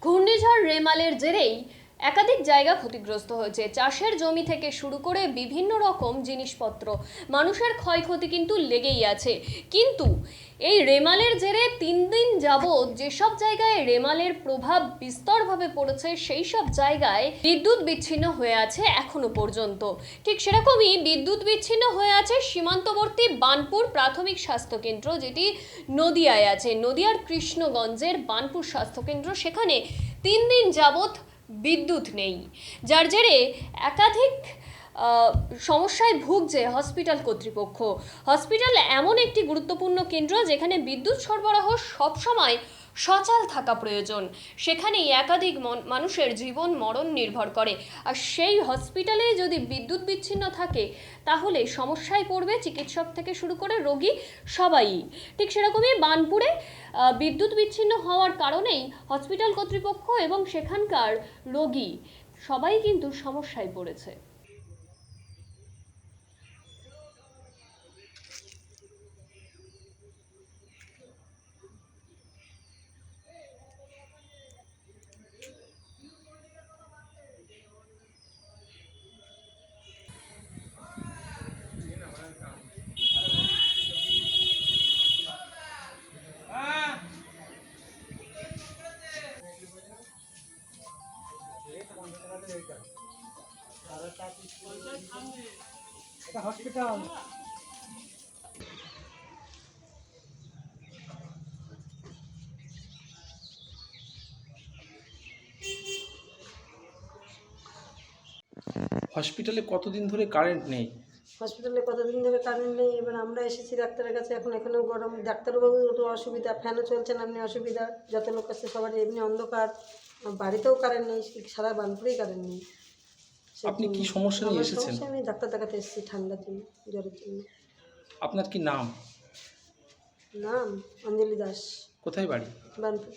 ঘূর্ণিঝড় রেমালের জেরেই একাধিক জায়গা ক্ষতিগ্রস্ত হয়েছে। চাষের জমি থেকে শুরু করে বিভিন্ন রকম জিনিসপত্র, মানুষের ক্ষয়ক্ষতি কিন্তু লেগেই আছে। কিন্তু এই রেমালের জেরে 3 দিন যাবৎ যেসব জায়গায় রেমালের প্রভাব বিস্তরভাবে পড়েছে সেই সব জায়গায় বিদ্যুৎ বিচ্ছিন্ন হয়ে আছে এখনো পর্যন্ত। ঠিক সেরকমই বিদ্যুৎ বিচ্ছিন্ন হয়ে আছে সীমান্তবর্তী বানপুর প্রাথমিক স্বাস্থ্যকেন্দ্র, যেটি নদিয়ায় আছে। নদিয়ার কৃষ্ণগঞ্জের বানপুর স্বাস্থ্যকেন্দ্র, সেখানে 3 দিন যাবৎ বিদ্যুৎ নেই, যার জেরে একাধিক সমস্যায় ভুগছে হসপিটাল কর্তৃপক্ষ। হসপিটাল এমন একটি গুরুত্বপূর্ণ কেন্দ্র যেখানে বিদ্যুৎ সরবরাহ সবসময় সচল থাকা প্রয়োজন। সেখানেই একাধিক মানুষের জীবন মরণ নির্ভর করে, আর সেই হসপিটালে যদি বিদ্যুৎ বিচ্ছিন্ন থাকে তাহলে সমস্যায় পড়বে চিকিৎসক থেকে শুরু করে রোগী সবাই। ঠিক সেরকমই বানপুরে বিদ্যুৎ বিচ্ছিন্ন হওয়ার কারণেই হসপিটাল কর্তৃপক্ষ এবং সেখানকার রোগী সবাই কিন্তু সমস্যায় পড়েছে। হসপিটাল হসপিটালে কতদিন ধরে কারেন্ট নেই? হসপিটালে কতদিন ধরে কারেন্ট নেই। এবার আমরা এসেছি ডাক্তারের কাছে, এখন এখানেও গরম, ডাক্তারবাবুর একটু অসুবিধা, ফ্যানও চলছে না, এমনি অসুবিধা, যত লোক আসছে সবার এমনি অন্ধকার, বাড়িতেও কারেন্ট নেই, সারা বানপুরেই কারেন্ট নেই। আপনি কি সমস্যা নিয়ে এসেছেন? আমি ডাক্তার দেখাতে এসেছি ঠান্ডার জন্য, জ্বরের জন্য। আপনার কি নাম? নাম অঞ্জলি দাস। কোথায় বাড়ি? বানপুর।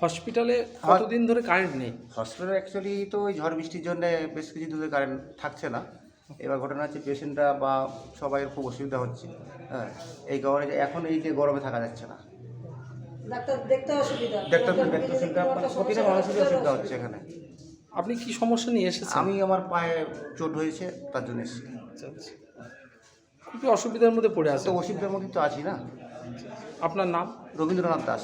হসপিটালে কতদিন ধরে কারেন্ট নেই? হসপিটালে অ্যাকচুয়ালি তো ওই ঝড় বৃষ্টির জন্য বেশ কিছু ধরে কারেন্ট থাকছে না। এবার ঘটনা হচ্ছে পেশেন্টরা বা সবাইয়ের খুব অসুবিধা হচ্ছে। হ্যাঁ, এই কারণে এখন এই যে গরমে থাকা যাচ্ছে না, ডাক্তার দেখতে অসুবিধা, প্রতিটা মানুষেরই অসুবিধা হচ্ছে এখানে। আপনি কি সমস্যা নিয়ে এসেছেন? আমি আমার পায়ে চোট হয়েছে, তার জন্য এসেছি। আচ্ছা, খুবই অসুবিধার মধ্যে পড়ে আছে। তো অসুবিধার মধ্যে তো আছি না। আপনার নাম? রবীন্দ্রনাথ দাস।